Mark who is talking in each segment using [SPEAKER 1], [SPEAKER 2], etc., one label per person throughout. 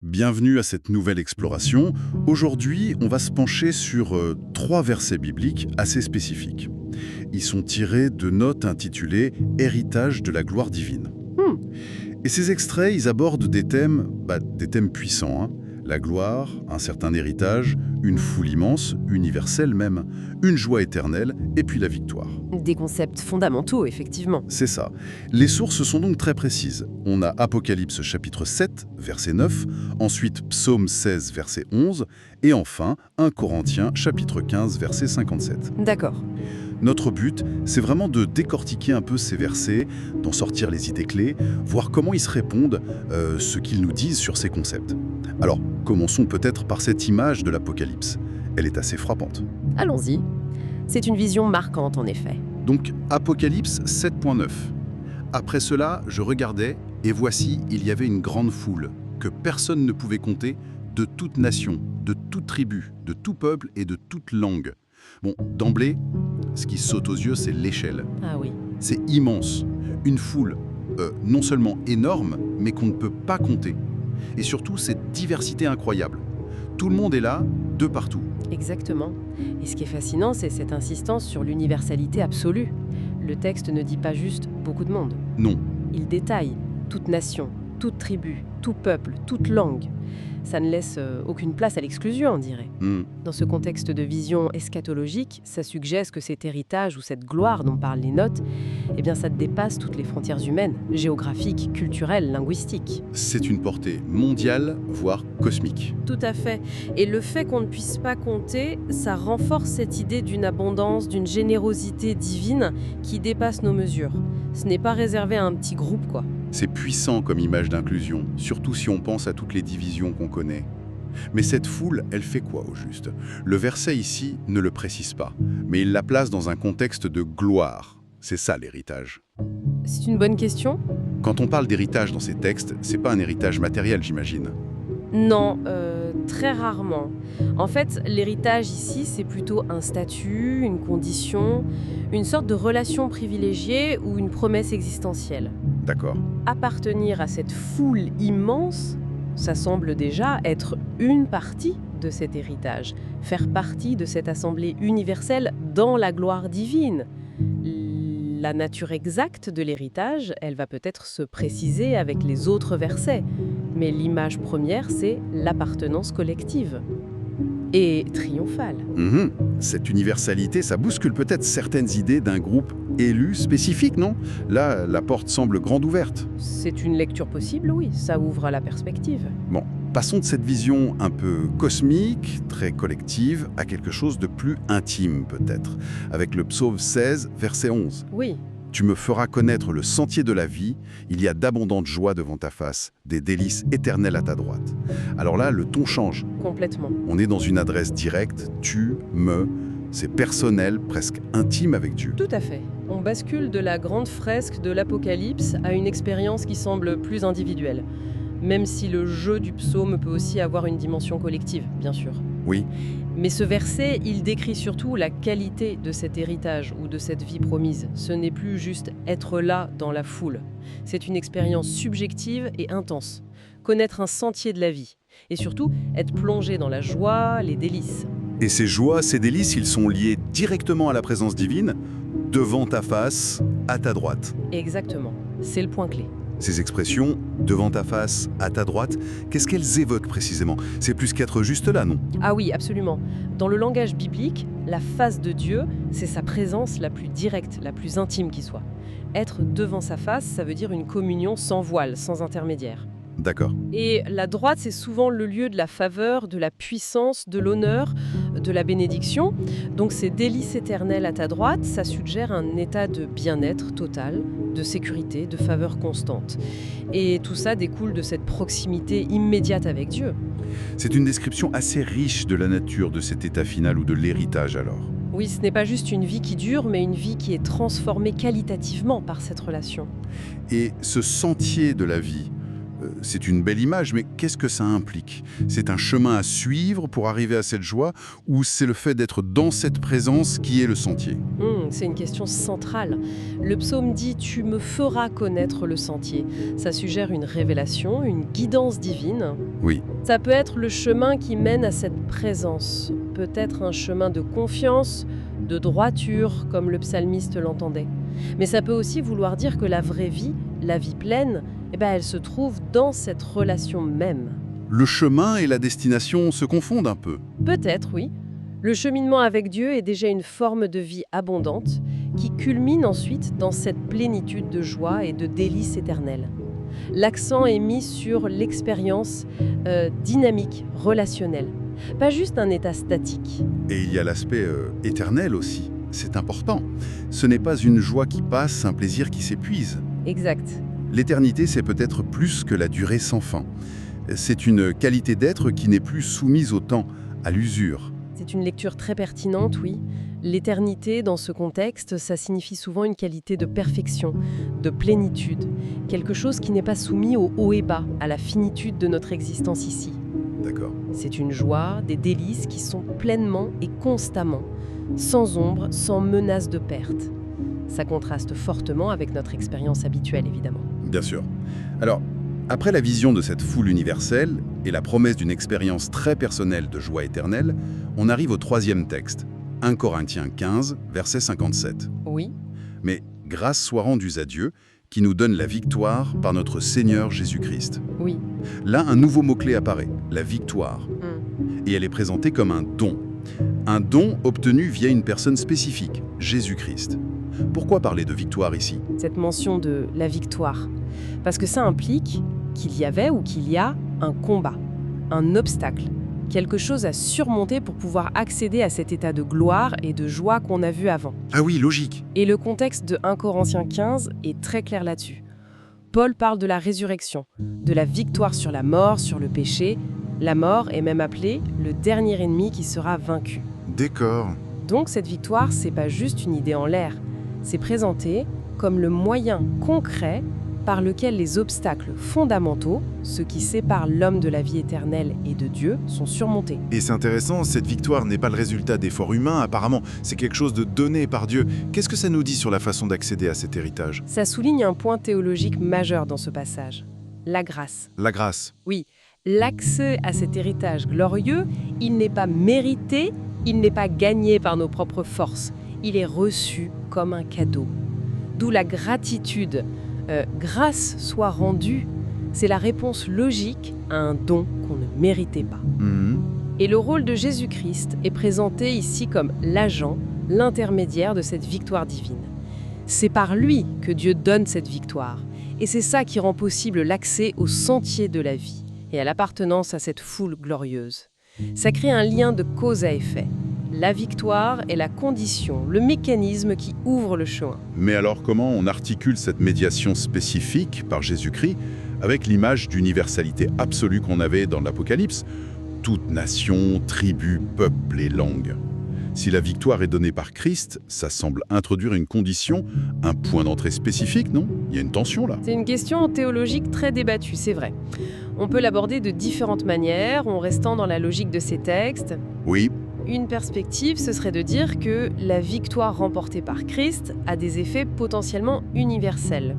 [SPEAKER 1] Bienvenue à cette nouvelle exploration. Aujourd'hui, on va se pencher sur 3 versets bibliques assez spécifiques. Ils sont tirés de notes intitulées « Héritage de la gloire divine ». Et ces extraits, ils abordent des thèmes puissants, hein. La gloire, un certain héritage, une foule immense, universelle même, une joie éternelle, et puis la victoire.
[SPEAKER 2] Des concepts fondamentaux, effectivement.
[SPEAKER 1] C'est ça. Les sources sont donc très précises. On a Apocalypse chapitre 7, verset 9, ensuite Psaume 16, verset 11, et enfin 1 Corinthiens chapitre 15, verset 57.
[SPEAKER 2] D'accord.
[SPEAKER 1] Notre but, c'est vraiment de décortiquer un peu ces versets, d'en sortir les idées clés, voir comment ils se répondent, ce qu'ils nous disent sur ces concepts. Alors, commençons peut-être par cette image de l'Apocalypse. Elle est assez frappante.
[SPEAKER 2] Allons-y. C'est une vision marquante, en effet.
[SPEAKER 1] Donc, Apocalypse 7.9. Après cela, je regardais, et voici, il y avait une grande foule, que personne ne pouvait compter, de toute nation, de toute tribu, de tout peuple et de toute langue. Bon, d'emblée, ce qui saute aux yeux, c'est l'échelle.
[SPEAKER 2] Ah oui.
[SPEAKER 1] C'est immense. Une foule non seulement énorme, mais qu'on ne peut pas compter. Et surtout, cette diversité incroyable. Tout le monde est là, de partout.
[SPEAKER 2] Exactement. Et ce qui est fascinant, c'est cette insistance sur l'universalité absolue. Le texte ne dit pas juste beaucoup de monde.
[SPEAKER 1] Non.
[SPEAKER 2] Il détaille toute nation, toute tribu, tout peuple, toute langue. Ça ne laisse aucune place à l'exclusion, on dirait. Dans ce contexte de vision eschatologique, ça suggère que cet héritage ou cette gloire dont parlent les notes, eh bien ça dépasse toutes les frontières humaines, géographiques, culturelles, linguistiques.
[SPEAKER 1] C'est une portée mondiale, voire cosmique.
[SPEAKER 2] Tout à fait. Et le fait qu'on ne puisse pas compter, ça renforce cette idée d'une abondance, d'une générosité divine qui dépasse nos mesures. Ce n'est pas réservé à un petit groupe, quoi.
[SPEAKER 1] C'est puissant comme image d'inclusion, surtout si on pense à toutes les divisions qu'on connaît. Mais cette foule, elle fait quoi au juste? Le verset ici ne le précise pas, mais il la place dans un contexte de gloire. C'est ça l'héritage.
[SPEAKER 2] C'est une bonne question.
[SPEAKER 1] Quand on parle d'héritage dans ces textes, c'est pas un héritage matériel, j'imagine.
[SPEAKER 2] Non, très rarement. En fait, l'héritage ici, c'est plutôt un statut, une condition, une sorte de relation privilégiée ou une promesse existentielle.
[SPEAKER 1] D'accord.
[SPEAKER 2] Appartenir à cette foule immense, ça semble déjà être une partie de cet héritage, faire partie de cette assemblée universelle dans la gloire divine. La nature exacte de l'héritage, elle va peut-être se préciser avec les autres versets, mais l'image première, c'est l'appartenance collective. Et triomphale.
[SPEAKER 1] Cette universalité, ça bouscule peut-être certaines idées d'un groupe élu spécifique, non? Là, la porte semble grande ouverte.
[SPEAKER 2] C'est une lecture possible, oui, ça ouvre la perspective.
[SPEAKER 1] Bon, passons de cette vision un peu cosmique, très collective, à quelque chose de plus intime peut-être, avec le psaume 16, verset 11.
[SPEAKER 2] Oui.
[SPEAKER 1] Tu me feras connaître le sentier de la vie, il y a d'abondantes joies devant ta face, des délices éternelles à ta droite. Alors là, le ton change.
[SPEAKER 2] Complètement.
[SPEAKER 1] On est dans une adresse directe, tu, me, c'est personnel, presque intime avec Dieu.
[SPEAKER 2] Tout à fait. On bascule de la grande fresque de l'Apocalypse à une expérience qui semble plus individuelle. Même si le jeu du psaume peut aussi avoir une dimension collective, bien sûr.
[SPEAKER 1] Oui.
[SPEAKER 2] Mais ce verset, il décrit surtout la qualité de cet héritage ou de cette vie promise. Ce n'est plus juste être là dans la foule. C'est une expérience subjective et intense. Connaître un sentier de la vie. Et surtout, être plongé dans la joie, les délices.
[SPEAKER 1] Et ces joies, ces délices, ils sont liés directement à la présence divine, devant ta face, à ta droite.
[SPEAKER 2] Exactement. C'est le point clé.
[SPEAKER 1] Ces expressions, devant ta face, à ta droite, qu'est-ce qu'elles évoquent précisément? C'est plus qu'être juste là, non?
[SPEAKER 2] Ah oui, absolument. Dans le langage biblique, la face de Dieu, c'est sa présence la plus directe, la plus intime qui soit. Être devant sa face, ça veut dire une communion sans voile, sans intermédiaire.
[SPEAKER 1] D'accord.
[SPEAKER 2] Et la droite, c'est souvent le lieu de la faveur, de la puissance, de l'honneur, de la bénédiction. Donc ces délices éternelles à ta droite, ça suggère un état de bien-être total, de sécurité, de faveur constante. Et tout ça découle de cette proximité immédiate avec Dieu.
[SPEAKER 1] C'est une description assez riche de la nature de cet état final ou de l'héritage alors.
[SPEAKER 2] Oui, ce n'est pas juste une vie qui dure, mais une vie qui est transformée qualitativement par cette relation.
[SPEAKER 1] Et ce sentier de la vie, c'est une belle image, mais qu'est-ce que ça implique? C'est un chemin à suivre pour arriver à cette joie, ou c'est le fait d'être dans cette présence qui est le sentier?
[SPEAKER 2] C'est une question centrale. Le psaume dit « Tu me feras connaître le sentier ». Ça suggère une révélation, une guidance divine.
[SPEAKER 1] Oui,
[SPEAKER 2] Ça peut être le chemin qui mène à cette présence. Peut-être un chemin de confiance, de droiture, comme le psalmiste l'entendait. Mais ça peut aussi vouloir dire que la vraie vie, la vie pleine, elle se trouve dans cette relation même.
[SPEAKER 1] le chemin et la destination se confondent un peu.
[SPEAKER 2] Peut-être, oui. Le cheminement avec Dieu est déjà une forme de vie abondante qui culmine ensuite dans cette plénitude de joie et de délices éternelles. L'accent est mis sur l'expérience dynamique, relationnelle. Pas juste un état statique.
[SPEAKER 1] Et il y a l'aspect éternel aussi. C'est important. Ce n'est pas une joie qui passe, un plaisir qui s'épuise.
[SPEAKER 2] Exact.
[SPEAKER 1] L'éternité, c'est peut-être plus que la durée sans fin. C'est une qualité d'être qui n'est plus soumise au temps, à l'usure.
[SPEAKER 2] C'est une lecture très pertinente, oui. L'éternité, dans ce contexte, ça signifie souvent une qualité de perfection, de plénitude, quelque chose qui n'est pas soumis au haut et bas, à la finitude de notre existence ici.
[SPEAKER 1] D'accord.
[SPEAKER 2] C'est une joie, des délices qui sont pleinement et constamment, sans ombre, sans menace de perte. Ça contraste fortement avec notre expérience habituelle, évidemment.
[SPEAKER 1] Bien sûr. Alors, après la vision de cette foule universelle et la promesse d'une expérience très personnelle de joie éternelle, on arrive au troisième texte, 1 Corinthiens 15, verset 57.
[SPEAKER 2] Oui,
[SPEAKER 1] Mais grâce soit rendue à Dieu, qui nous donne la victoire par notre Seigneur Jésus-Christ.
[SPEAKER 2] oui.
[SPEAKER 1] Là, un nouveau mot-clé apparaît, la victoire. Et elle est présentée comme un don. Un don obtenu via une personne spécifique, Jésus-Christ. Pourquoi parler de victoire ici?
[SPEAKER 2] Cette mention de la victoire. Parce que ça implique qu'il y avait ou qu'il y a un combat, un obstacle, quelque chose à surmonter pour pouvoir accéder à cet état de gloire et de joie qu'on a vu avant.
[SPEAKER 1] Ah oui, logique.
[SPEAKER 2] Et le contexte de 1 Corinthiens 15 est très clair là-dessus. Paul parle de la résurrection, de la victoire sur la mort, sur le péché. La mort est même appelée le dernier ennemi qui sera vaincu.
[SPEAKER 1] D'accord.
[SPEAKER 2] Donc cette victoire, c'est pas juste une idée en l'air. C'est présenté comme le moyen concret par lequel les obstacles fondamentaux, ceux qui séparent l'homme de la vie éternelle et de Dieu, sont surmontés.
[SPEAKER 3] Et c'est intéressant, cette victoire n'est pas le résultat d'efforts humains, apparemment, c'est quelque chose de donné par Dieu. Qu'est-ce que ça nous dit sur la façon d'accéder à cet héritage?
[SPEAKER 2] Ça souligne un point théologique majeur dans ce passage, la grâce.
[SPEAKER 3] La grâce.
[SPEAKER 2] Oui, l'accès à cet héritage glorieux, il n'est pas mérité, il n'est pas gagné par nos propres forces, il est reçu comme un cadeau. D'où la gratitude. Grâce soit rendue, c'est la réponse logique à un don qu'on ne méritait pas. Et le rôle de Jésus-Christ est présenté ici comme l'agent, l'intermédiaire de cette victoire divine. C'est par lui que Dieu donne cette victoire. Et c'est ça qui rend possible l'accès au sentier de la vie et à l'appartenance à cette foule glorieuse. Ça crée un lien de cause à effet. La victoire est la condition, le mécanisme qui ouvre le chemin.
[SPEAKER 1] Mais alors comment on articule cette médiation spécifique par Jésus-Christ avec l'image d'universalité absolue qu'on avait dans l'Apocalypse? Toute nation, tribu, peuple et langue. Si la victoire est donnée par Christ, ça semble introduire une condition, un point d'entrée spécifique, non? Il y a une tension là.
[SPEAKER 2] C'est une question théologique très débattue, c'est vrai. On peut l'aborder de différentes manières, en restant dans la logique de ces textes.
[SPEAKER 1] Oui,
[SPEAKER 2] Une perspective, ce serait de dire que la victoire remportée par Christ a des effets potentiellement universels.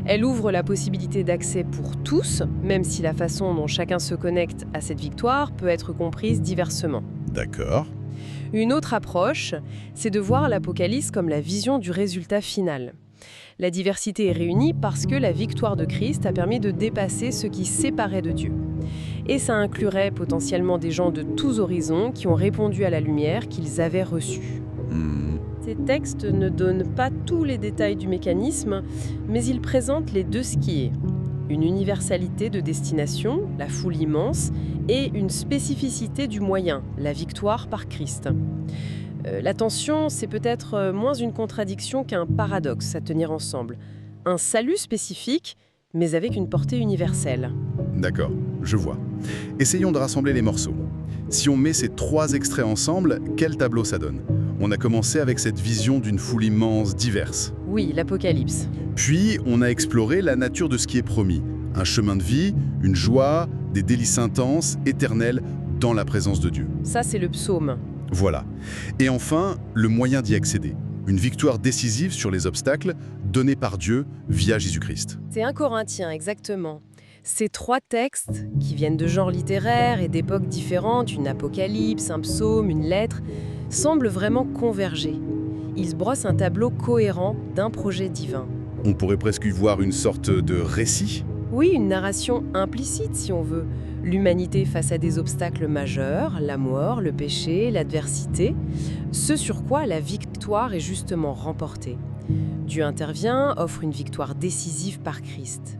[SPEAKER 2] Elle ouvre la possibilité d'accès pour tous, même si la façon dont chacun se connecte à cette victoire peut être comprise diversement.
[SPEAKER 1] d'accord.
[SPEAKER 2] Une autre approche, c'est de voir l'Apocalypse comme la vision du résultat final. La diversité est réunie parce que la victoire de Christ a permis de dépasser ce qui séparait de Dieu. Et ça inclurait potentiellement des gens de tous horizons qui ont répondu à la lumière qu'ils avaient reçue. Ces textes ne donnent pas tous les détails du mécanisme, mais ils présentent les deux skiers. Une universalité de destination, la foule immense, et une spécificité du moyen, la victoire par Christ. La tension, c'est peut-être moins une contradiction qu'un paradoxe à tenir ensemble. Un salut spécifique, mais avec une portée universelle.
[SPEAKER 1] D'accord, je vois. Essayons de rassembler les morceaux. Si on met ces trois extraits ensemble, quel tableau ça donne? On a commencé avec cette vision d'une foule immense, diverse.
[SPEAKER 2] Oui, l'Apocalypse.
[SPEAKER 1] Puis, on a exploré la nature de ce qui est promis. Un chemin de vie, une joie, des délices intenses, éternelles, dans la présence de Dieu.
[SPEAKER 2] Ça, c'est le psaume.
[SPEAKER 1] Voilà. Et enfin, le moyen d'y accéder. Une victoire décisive sur les obstacles donnée par Dieu via Jésus-Christ.
[SPEAKER 2] C'est 1 Corinthiens, exactement. Ces 3 textes, qui viennent de genres littéraires et d'époques différentes, une apocalypse, un psaume, une lettre, semblent vraiment converger. Ils brossent un tableau cohérent d'un projet divin.
[SPEAKER 1] On pourrait presque y voir une sorte de récit.
[SPEAKER 2] Oui, une narration implicite si on veut. L'humanité face à des obstacles majeurs, la mort, le péché, l'adversité, ce sur quoi la victoire est justement remportée. Dieu intervient, offre une victoire décisive par Christ.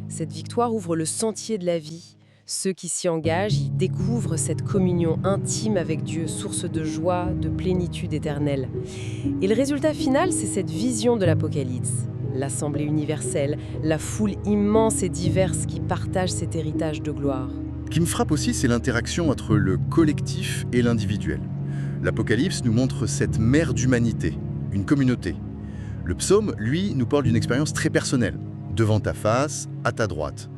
[SPEAKER 2] Cette victoire ouvre le sentier de la vie. Ceux qui s'y engagent y découvrent cette communion intime avec Dieu, source de joie, de plénitude éternelle. Et le résultat final, c'est cette vision de l'Apocalypse. L'Assemblée universelle, la foule immense et diverse qui partage cet héritage de gloire.
[SPEAKER 1] Ce qui me frappe aussi, c'est l'interaction entre le collectif et l'individuel. L'Apocalypse nous montre cette mer d'humanité, une communauté. Le psaume, lui, nous parle d'une expérience très personnelle, devant ta face, à ta droite.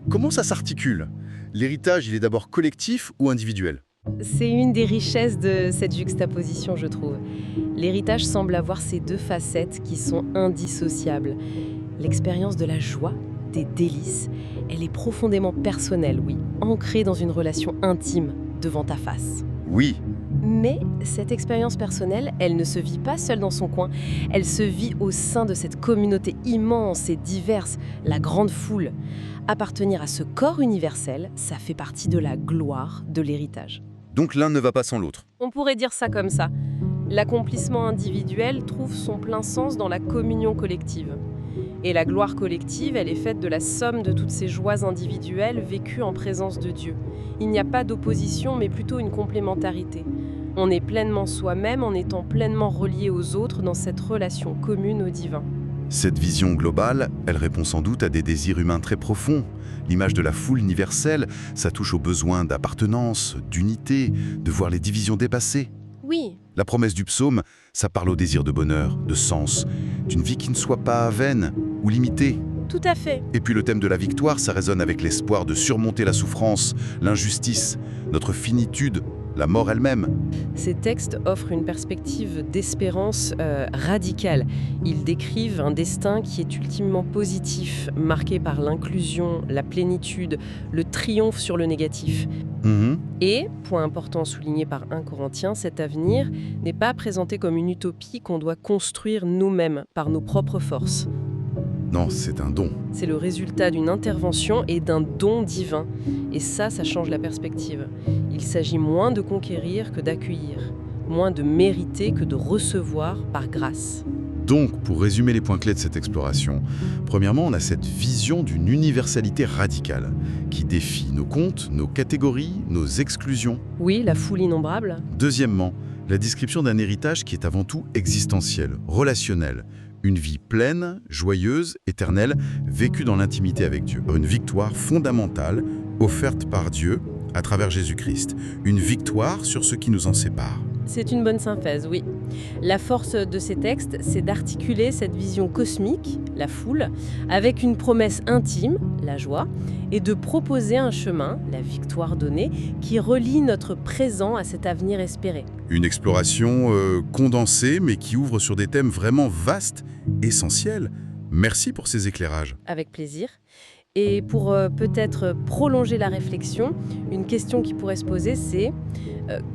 [SPEAKER 1] Comment ça s'articule? L'héritage, il est d'abord collectif ou individuel?
[SPEAKER 2] C'est une des richesses de cette juxtaposition, je trouve. L'héritage semble avoir ces 2 facettes qui sont indissociables. L'expérience de la joie, des délices, elle est profondément personnelle, oui, ancrée dans une relation intime devant ta face.
[SPEAKER 1] Oui,
[SPEAKER 2] Mais cette expérience personnelle, elle ne se vit pas seule dans son coin. Elle se vit au sein de cette communauté immense et diverse, la grande foule. Appartenir à ce corps universel, ça fait partie de la gloire de l'héritage.
[SPEAKER 1] donc l'un ne va pas sans l'autre.
[SPEAKER 2] On pourrait dire ça comme ça. L'accomplissement individuel trouve son plein sens dans la communion collective. Et la gloire collective, elle est faite de la somme de toutes ces joies individuelles vécues en présence de Dieu. Il n'y a pas d'opposition, mais plutôt une complémentarité. On est pleinement soi-même en étant pleinement relié aux autres dans cette relation commune au divin.
[SPEAKER 1] Cette vision globale, elle répond sans doute à des désirs humains très profonds. L'image de la foule universelle, ça touche aux besoins d'appartenance, d'unité, de voir les divisions dépassées.
[SPEAKER 2] Oui,
[SPEAKER 1] La promesse du psaume, ça parle au désir de bonheur, de sens, d'une vie qui ne soit pas vaine ou limitée.
[SPEAKER 2] tout à fait.
[SPEAKER 1] Et puis le thème de la victoire, ça résonne avec l'espoir de surmonter la souffrance, l'injustice, notre finitude, la mort elle-même.
[SPEAKER 2] Ces textes offrent une perspective d'espérance radicale. Ils décrivent un destin qui est ultimement positif, marqué par l'inclusion, la plénitude, le triomphe sur le négatif. Et, point important souligné par 1 Corinthiens, cet avenir n'est pas présenté comme une utopie qu'on doit construire nous-mêmes par nos propres forces.
[SPEAKER 1] Non, c'est un don.
[SPEAKER 2] C'est le résultat d'une intervention et d'un don divin. Et ça change la perspective. Il s'agit moins de conquérir que d'accueillir, moins de mériter que de recevoir par grâce.
[SPEAKER 1] Donc, pour résumer les points clés de cette exploration, premièrement, on a cette vision d'une universalité radicale qui défie nos comptes, nos catégories, nos exclusions.
[SPEAKER 2] Oui, la foule innombrable.
[SPEAKER 1] Deuxièmement, la description d'un héritage qui est avant tout existentiel, relationnel. Une vie pleine, joyeuse, éternelle, vécue dans l'intimité avec Dieu. Une victoire fondamentale offerte par Dieu à travers Jésus-Christ. Une victoire sur ce qui nous en sépare.
[SPEAKER 2] C'est une bonne synthèse, oui. La force de ces textes, c'est d'articuler cette vision cosmique, la foule, avec une promesse intime, la joie, et de proposer un chemin, la victoire donnée, qui relie notre présent à cet avenir espéré.
[SPEAKER 1] Une exploration condensée, mais qui ouvre sur des thèmes vraiment vastes, essentiels. Merci pour ces éclairages.
[SPEAKER 2] Avec plaisir. Et pour peut-être prolonger la réflexion, une question qui pourrait se poser, c'est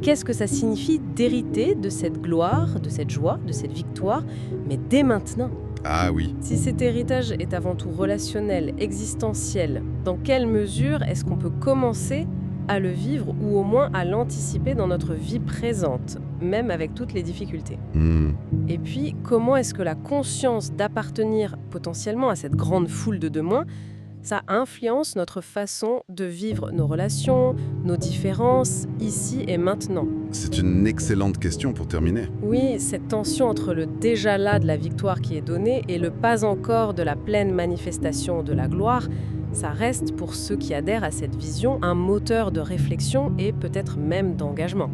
[SPEAKER 2] qu'est-ce que ça signifie d'hériter de cette gloire, de cette joie, de cette victoire, mais dès maintenant?
[SPEAKER 1] Ah oui.
[SPEAKER 2] Si cet héritage est avant tout relationnel, existentiel, dans quelle mesure est-ce qu'on peut commencer à le vivre ou au moins à l'anticiper dans notre vie présente, même avec toutes les difficultés? Et puis, comment est-ce que la conscience d'appartenir potentiellement à cette grande foule de demain, ça influence notre façon de vivre nos relations, nos différences, ici et maintenant?
[SPEAKER 1] C'est une excellente question pour terminer.
[SPEAKER 2] Oui, cette tension entre le déjà là de la victoire qui est donnée et le pas encore de la pleine manifestation de la gloire, ça reste pour ceux qui adhèrent à cette vision un moteur de réflexion et peut-être même d'engagement.